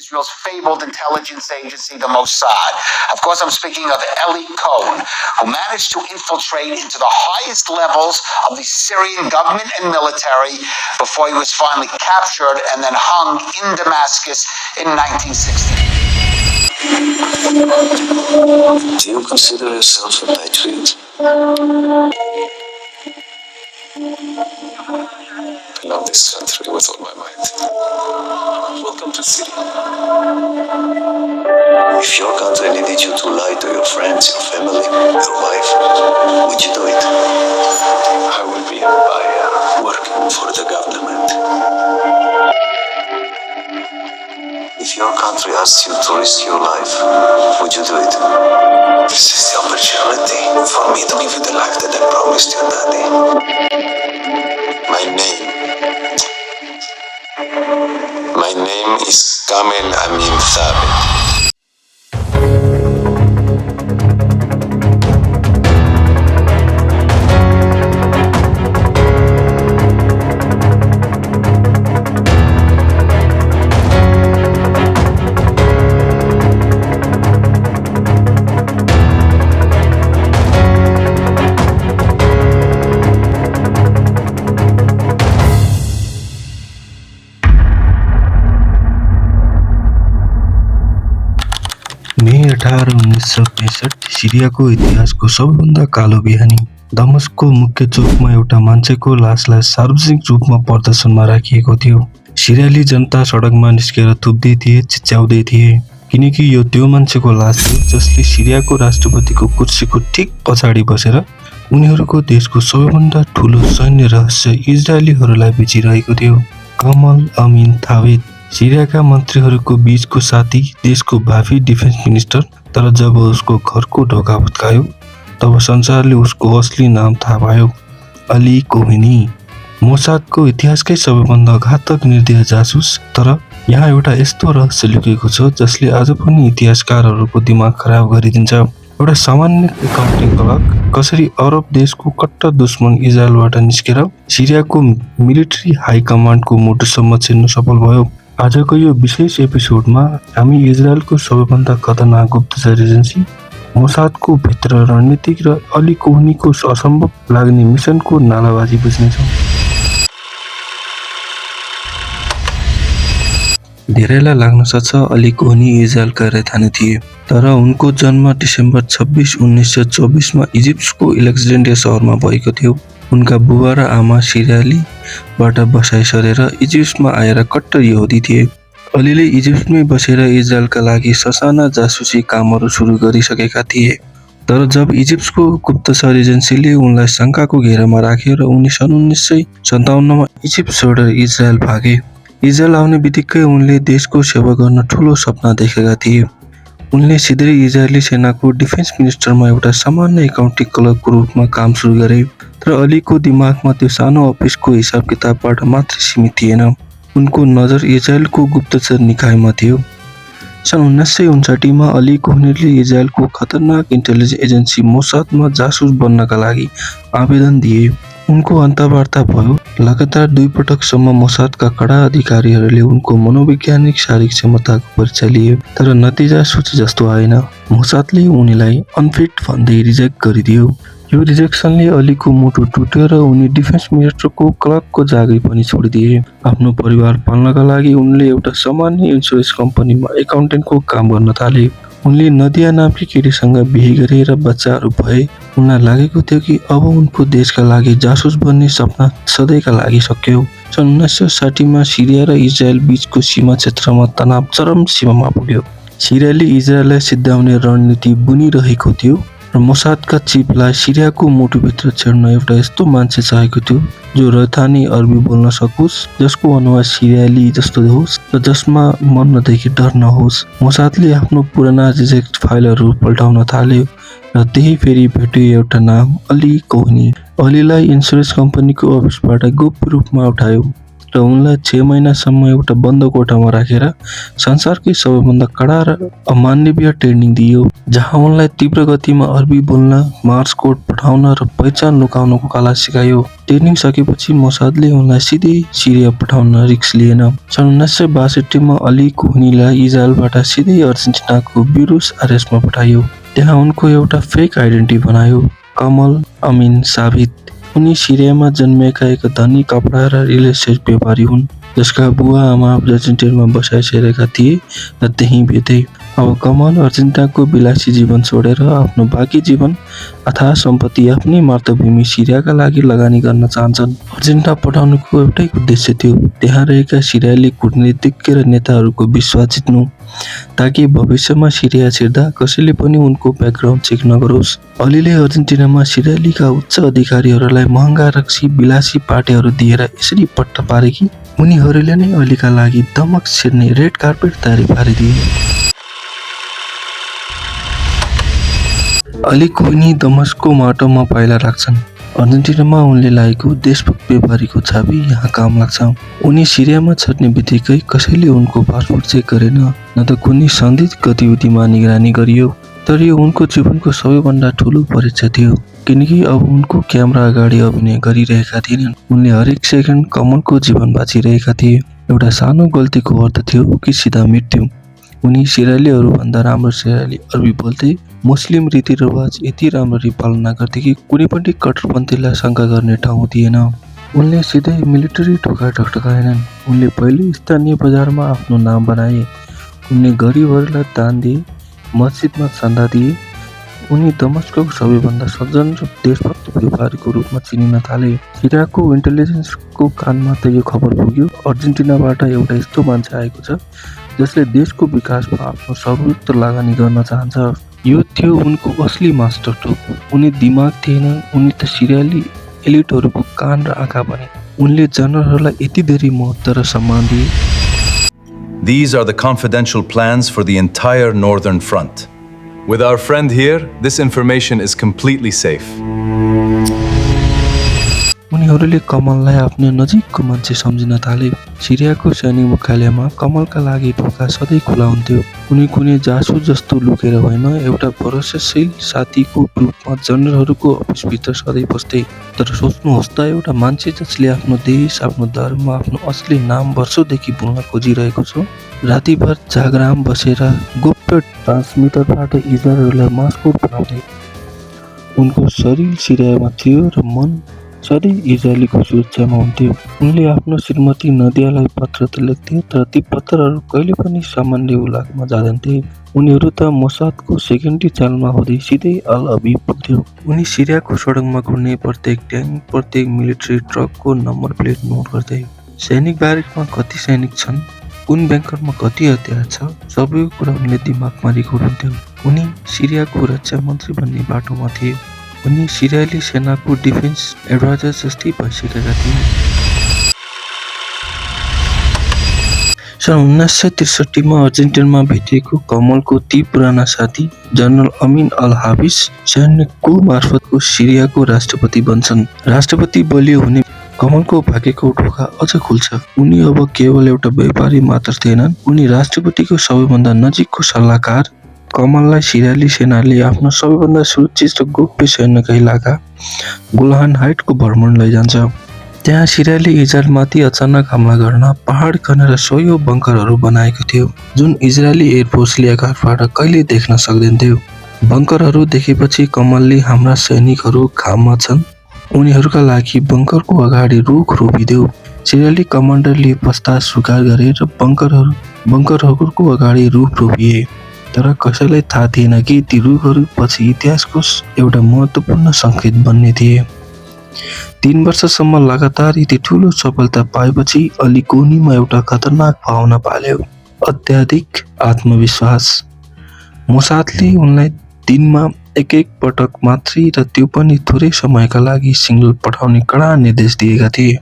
Israel's fabled intelligence agency, the Mossad. Of course, I'm speaking of Eli Cohen, who managed to infiltrate into the highest levels of the Syrian government and military before he was finally captured and then hung in Damascus in 1960. Do you consider yourself a patriot? I love this country with all my might. Welcome to Syria. If your country needed you to lie to your friends, your family, your wife, would you do it? I would be a buyer working for the government. If your country asked you to risk your life, would you do it? This is the opportunity for me to give you the life that I promised your daddy. My name is Kamel Amin Thabit. मे 18, 1965 सिरियाको इतिहासको सबैभन्दा कालो बिहानी। दमस्कको मुख्य चोकमा एउटा मान्छेको लासलाई सार्वजनिक रूपमा प्रदर्शनमा राखिएको थियो। सिरियाली जनता सडकमा निस्केर थुप्दै थिए, चिच्याउँदै थिए, किनकि यो त्यो मान्छेको लास थियो जसले सिरियाको राष्ट्रपतिको कुर्सीको ठिक पछाडि बसेर उनीहरूको देशको सबैभन्दा ठूलो सैन्य रहस्य इजरायलीहरूलाई बेचिरहेको थियो। कमल अमीन थाबित सिरियाका मन्त्रीहरूको बीचको साथी, देशको भावी डिफेन्स मिनिस्टर। तर जब उसको घरको ढोका भत्कायो तब संसारले उसको असली नाम थाहा पायो, अली कोहेनी, मोसादको इतिहासकै सबैभन्दा घातक निर्दय जासुस। तर यहाँ एउटा यस्तो रहस्य लुकेको छ जसले आज पनि इतिहासकारहरूको दिमाग खराब गरिदिन्छ। एउटा सामान्य एकाउन्टिङ क्लर्क कसरी अरब देशको कट्टर दुश्मन इजरायलबाट निस्केर सिरियाको मिलिट्री हाई कमान्डको मुटुसम्म छिर्न सफल भयो। आजको यो विशेष एपिसोडमा हामी इजरायलको सबैभन्दा खतरनाक गुप्तचर एजेन्सी मोसादको भित्र रणनीतिक र अली कोहनीको असम्भव लाग्ने मिसनको नालाबाजी बुझ्नेछौँ। धेरैलाई लाग्न सक्छ अली कोहनी इजरायलका राजधानी थिए, तर उनको जन्म डिसेम्बर 26, 1924 मा इजिप्टको एलेक्जेन्ड्रिया शहरमा भएको थियो। उनका बुबा र आमा सिरियालीबाट बसाइ सरेर इजिप्टमा आएर कट्टर यहुदी थिए। अलीले इजिप्टमै बसेर इजरायलका लागि ससाना जासुसी कामहरू सुरु गरिसकेका थिए। तर जब इजिप्टको गुप्तचर एजेन्सीले उनलाई शङ्काको घेरामा राख्यो र उनी सन् 1957 मा इजिप्ट छोडेर इजरायल भागे। इजरायल आउने बित्तिकै उनले देशको सेवा गर्न ठूलो सपना देखेका थिए। उनले सिधै इजरायली सेनाको डिफेन्स मिनिस्टरमा एउटा सामान्य एकाउन्टिङ क्लर्कको रूपमा काम सुरु गरे। तर अलीको दिमागमा त्यो सानो अफिसको हिसाब किताबबाट मात्र सीमित थिएन, उनको नजर इजरायलको गुप्तचर निकायमा थियो। सन् 1959 मा अली कोहनीले इजरायलको खतरनाक इन्टेलिजेन्स एजेन्सी मोसादमा जासुस बन्नका लागि आवेदन दिए। उनको अन्तर्वार्ता भयो। लगातार 2 पटकसम्म मोसादका कडा अधिकारीहरूले उनको मनोवैज्ञानिक शारीरिक क्षमताको परीक्षा लिए, तर नतिजा सोचे जस्तो आएन। मोसादले उनीलाई अनफिट भन्दै रिजेक्ट गरिदियो। यो रिजेक्सनले अलीको मुटु टुट्यो र उनी डिफेन्स मिनिस्टरको क्लर्कको जागिर पनि छोडिदिए। आफ्नो परिवार पाल्नका लागि उनले एउटा सामान्य इन्सुरेन्स कम्पनीमा एकाउन्टेन्टको काम गर्न थाले। उनले नदिया नामकी केटीसँग बिहे गरे र बच्चाहरू भए। उनलाई लागेको थियो कि अब उनको देशका लागि जासुस बन्ने सपना सधैँका लागि सक्यो। सन् 1960 मा सिरिया र इजरायल बीचको सीमा क्षेत्रमा तनाव चरम सीमामा पुग्यो। सिरियाले इजरायललाई सिद्ध्याउने रणनीति बुनिरहेको थियो र मोसादका चिफलाई सिरियाको मुटुभित्र छिर्न एउटा यस्तो मान्छे चाहेको थियो जो राजधानी अरबी बोल्न सकोस्, जसको अनुहार सिरियाली जस्तो होस् र जसमा मर्नदेखि डर नहोस्। मोसादले आफ्नो पुराना रिजेक्ट फाइलहरू पल्टाउन थाल्यो र त्यही फेरि भेट्यो एउटा नाम, अली कोहनी। अलीलाई इन्सुरेन्स कम्पनीको अफिसबाट गोप्य रूपमा उठायो। र उनलाई 6 महिनासम्म एउटा बन्द कोठामा राखेर संसारकै सबैभन्दा कडा र अमानवीय ट्रेनिङ दिइयो, जहाँ उनलाई तीव्र गतिमा अरबी बोल्न, मार्स कोड पठाउन र पहिचान लुकाउनको कला सिकाइयो। ट्रेनिङ सकेपछि मोसादले उनलाई सिधै सिरिया पठाउन रिस्क लिएन। सन् 1962 मा अली कोहनीलाई इजरायलबाट सिधै अर्जेन्टिनाको ब्युनोस आयरेसमा पठाइयो। त्यहाँ उनको एउटा फेक आइडेन्टिटी बनायो, कमल अमिन साबित। उनी सिरियामा जन्मेका एक धनी कपडा र रियल एस्टेट व्यापारी हुन्, जसका बुवा आमा अर्जेन्टिनामा बसाइसकेका थिए र त्यहीँ बिते। अब कमल अर्जेन्टिनाको विलासी जीवन छोडेर आफ्नो बाँकी जीवन अथाह सम्पत्ति आफ्नै मातृभूमि सिरियाका लागि लगानी गर्न चाहन्छन्। अर्जेन्टिना पठाउनुको एउटै उद्देश्य थियो, त्यहाँ रहेका सिरियाली कूटनीतिज्ञ र नेताहरूको विश्वास जित्नु, ताकि भविष्यमा सिरिया छिर्दा कसैले पनि उनको ब्याकग्राउन्ड चेक नगरोस्। अलीले अर्जेन्टिनामा सिरियालीका उच्च अधिकारीहरूलाई महँगा रक्सी विलासी पार्टीहरू दिएर यसरी पट्टा पारे कि उनीहरूले नै अलीका लागि दमक छिर्ने रेड कार्पेट तयारी पारिदिए। अली कोहनी दमस्को माटोमा पाइला राख्छन्। अर्जेन्टिनामा उनले लागेको देशभक्त व्यापारीको छापी यहाँ काम लाग्छ। उनी सिरियामा छर्ने बित्तिकै कसैले उनको पासपोर्ट चेक गरेन, न त कुनै सन्दिग्ध गतिविधिमा निगरानी गरियो। तर यो उनको जीवनको सबैभन्दा ठुलो परीक्षा थियो, किनकि अब उनको क्यामेरा अगाडि अभिनय गरिरहेका थिएनन्, उनले हरेक सेकेन्ड कमलको जीवन बाँचिरहेका थिए। एउटा सानो गल्तीको अर्थ थियो कि सिधा मृत्यु। उनी सिरियालीहरूभन्दा राम्रो सिरियाली अरबी बोल्थे, मुस्लिम रीतिरिवाज यति राम्ररी पालना गर्थे कि कुनै पनि कट्टरपन्थीलाई शङ्का गर्ने ठाउँ थिएन। उनले सिधै मिलिटरी ढोका ढकढकाएनन्, उनले पहिले स्थानीय बजारमा आफ्नो नाम बनाए। उनले गरिबहरूलाई दान दिए, मस्जिदमा चन्दा दिए। उनी दमस्कको सबैभन्दा सज्जन र देशभक्त व्यापारीको रूपमा चिनिन थाले। सिरियाको इन्टेलिजेन्सको कानमा त यो खबर पुग्यो, अर्जेन्टिनाबाट एउटा यस्तो मान्छे आएको छ जसले देशको विकासमा आफ्नो सर्वोत्त लगानी गर्न चाहन्छ। यो थियो उनको असली मास्टर ट्रोक। उनी दिमाग थिएन, उनी त सिरियाली एलिटहरूको कान र आँखा बने। उनले जनरलहरूलाई यति धेरै महत्त्व र सम्मान दिए। These are the confidential plans for the entire northern front. With our friend here, this information is completely safe. उनीहरूले कमललाई आफ्नो नजिकको मान्छे सम्झिन थाले। सिरियाको सैनिक मुख्यालयमा कमलका लागि ढोका सधैँ खुला हुन्थ्यो। उनी कुनै जासुस जस्तो लुकेर होइन, एउटा भरोसाशील साथीको रूपमा जनरलहरूको अफिसभित्र सधैँ बस्थे। तर सोच्नुहोस् त, एउटा मान्छे जसले आफ्नो देश, आफ्नो धर्म, आफ्नो असली नाम वर्षौँदेखि बोल्न खोजिरहेको छ, रातिभर जागराम बसेर गोप्य ट्रान्समिटरबाट इजरायलहरूलाई मास्को बनाउँथे। उनको शरीर सिरियामा थियो र मन सधैँ इजरायलीको सुरक्षामा हुन्थ्यो। उनले आफ्नो श्रीमती नदियालाई पत्र त लेख्थे, तर ती पत्रहरू कहिले पनि सामान्य उलाकमा जाँदैनथे। उनीहरू त मोसादको सेकेन्डरी चालमा हुँदै सिधै अल अबीब पुग्थ्यो। उनी सिरियाको सडकमा घुर्ने प्रत्येक ट्याङ्क, प्रत्येक मिलिट्री ट्रकको नम्बर प्लेट नोट गर्थे। सैनिक ब्यारेकमा कति सैनिक छन्, कुन ब्याङ्करमा कति हतियार छ, सबैको कुरा उनले दिमागमा रेकर्ड हुन्थ्यो। उनी सिरियाको रक्षा मन्त्री बन्ने बाटोमा थिए। उनी सिरियाली सेनाको डिफेन्स एडभाइजर जस्तै भइसकेका थिए। सन् 1963 मा अर्जेन्टिनामा भेटिएको कमलको ती पुराना साथी जनरल अमिन अल हाबिस सैन्य कू मार्फतको सिरियाको राष्ट्रपति बन्छन्। राष्ट्रपति बलियो हुने कमलको भाग्यको ढोका अझ खुल्छ। उनी अब केवल एउटा व्यापारी मात्र थिएनन्, उनी राष्ट्रपतिको सबैभन्दा नजिकको सल्लाहकार। कमललाई सिरियाली सेनाले आफ्नो सबैभन्दा सुरक्षित र गोप्य सैन्यका इलाका गोलान हाइटको भ्रमण लैजान्छ। त्यहाँ सिरियाली इजरायलमाथि अचानक हमला गर्न पहाड खनेर 100 बङ्करहरू बनाएको थियो, जुन इजरायली एयरफोर्सले आकाशबाट कहिले देख्न सक्दैनथ्यो। बङ्करहरू देखेपछि कमलले हाम्रा सैनिकहरू घाममा छन्, उनीहरूका लागि बङ्करको अगाडि रुख रोपिदेऊ। सिरियाली कमान्डरले प्रस्ताव स्वीकार गरे र बङ्करहरूको अगाडि रुख रोपिए। तर कसैलाई थाहा थिएन कि ती रुखहरू पछि इतिहासको एउटा महत्त्वपूर्ण सङ्केत बन्ने थिए। 3 वर्षसम्म लगातार यति ठुलो सफलता पाएपछि अली कोहनीमा एउटा खतरनाक भावना पाल्यो, अत्याधिक आत्मविश्वास। मोसादले उनलाई दिनमा एक पटक मात्रै र त्यो पनि थोरै समयका लागि सिग्नल पठाउने कडा निर्देश दिएका थिए,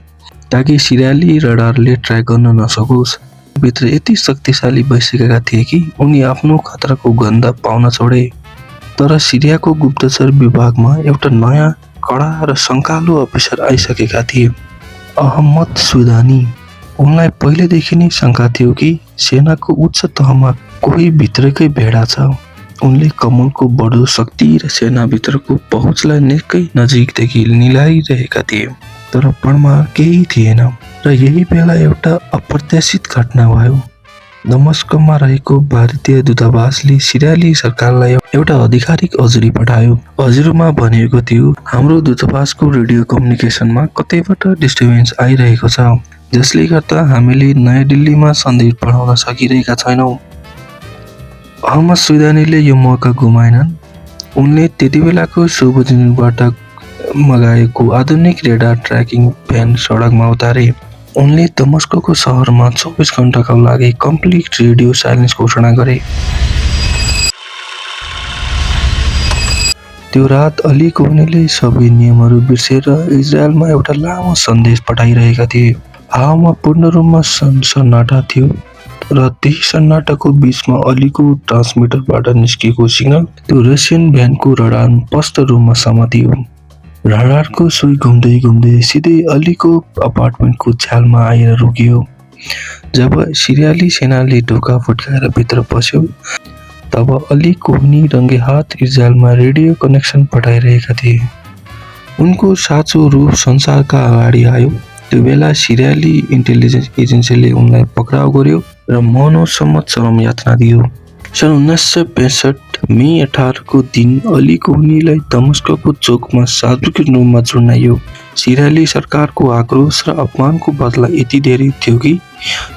ताकि सिरियाली रडारले ट्र्याक गर्न नसकोस्। भित्र यति शक्तिशाली भइसकेका थिए कि उनी आफ्नो खतराको गन्ध पाउन छोडे। तर सिरियाको गुप्तचर विभागमा एउटा नयाँ कडा र शङ्कालु अफिसर आइसकेका थिए, अहमद सुदानी। उनलाई पहिलेदेखि नै शङ्का थियो कि सेनाको उच्च तहमा कोही भित्रकै भेडा छ। उनले कमलको बढ्दो शक्ति र सेनाभित्रको पहुँचलाई निकै नजिकदेखि निहालिरहेका थिए, तर प्रमाण केही थिएन। र यही बेला एउटा अप्रत्याशित घटना भयो। दमस्कमा रहेको भारतीय दूतावासले सिरियाली सरकारलाई एउटा आधिकारिक अजुरी पठायो। अजुरीमा भनिएको थियो, हाम्रो दूतावासको रेडियो कम्युनिकेसनमा कतैबाट डिस्टर्बेन्स आइरहेको छ, जसले गर्दा हामीले नयाँ दिल्लीमा सन्देश पठाउन सकिरहेका छैनौँ। अहमद सुइदानीले यो मौका गुमाएनन्। उनले त्यतिबेलाको सोभियतबाट मगाएको आधुनिक रेडार ट्र्याकिङ भ्यान सडकमा उतारे। उनले दमस्कको सहरमा 24 घण्टाका लागि कम्प्लिट रेडियो साइलेन्स घोषणा गरे। त्यो रात अली कोहनीले सबै नियमहरू बिर्सेर इजरायलमा एउटा लामो सन्देश पठाइरहेका थिए। हावामा पूर्ण रूपमा सन्नाटा थियो र त्यही सन्नाटाको बीचमा अलीको ट्रान्समिटरबाट निस्केको सिग्नल त्यो रसियन भ्यानको रडार स्पष्ट रूपमा समातियो। रडारको सुई घुम्दै घुम्दै सिधै अलीको अपार्टमेन्टको छ्यालमा आएर रोकियो। जब सिरियाली सेनाले ढोका फुट्काएर भित्र पस्यो, तब अली कोहनी रङ्गे हात इजरायलमा रेडियो कनेक्सन पठाइरहेका थिए। उनको साँचो रूप संसारका अगाडि आयो। त्यो बेला सिरियाली इन्टेलिजेन्स एजेन्सीले उनलाई पक्राउ गर्यो र मनोसम्म चरम यातना दियो। सन् 1965 मे 18 को दिन अली कोहनीलाई दमस्कको चोकमा सार्वजनिक रूपमा चुनाइयो। सिरियाली सरकारको आक्रोश र अपमानको बदला यति धेरै थियो कि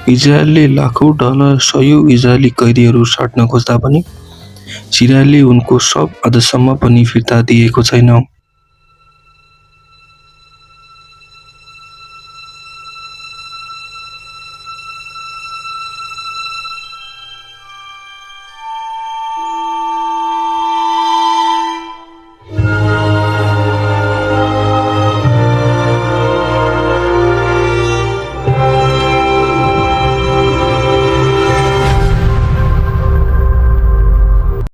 इजरायलले लाखौं डलर सयौं इजरायली कैदीहरू साट्न खोज्दा पनि सिरियाले उनको शव अझसम्म पनि फिर्ता दिएको छैन।